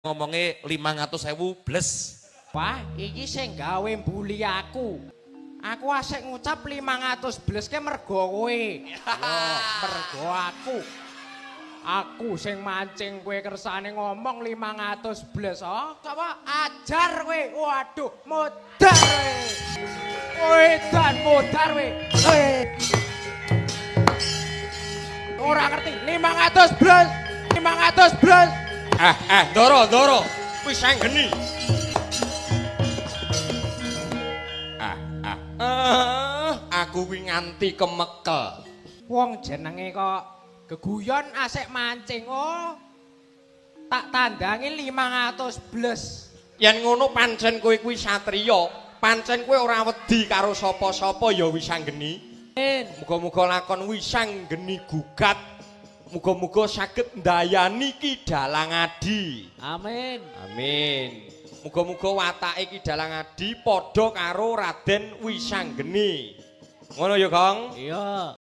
ngomongnya 500.000 bles. Wah, iki sing gawe mbuli aku. Aku asik ngucap 500 bles ke mergo kowe. Loh, mergo aku. Aku sing mancing kowe kersane ngomong 500 bles. Oh, coba ajar kowe. Waduh, modar kowe. Kowe dan modar kowe. Ora ngerti 500 bles. 500 bles. Doro, wis sanggeni. Aku kuwi nganti kemekel. Wong jenenge kok geguyon asik mancing. Oh. Tak tandangi 500 bles. Yen ngono pancen kowe kuwi satriya, pancen kowe ora wedi karo sapa-sapa ya wis sanggeni. Muga-muga lakon wisanggeni gugat. Muga-muga saged ndayani Ki Dalang Adi. Amin. Amin. Muga-muga watake Ki Dalang Adi padha karo Raden Wisanggeni. Ngono ya, Kang? Iya.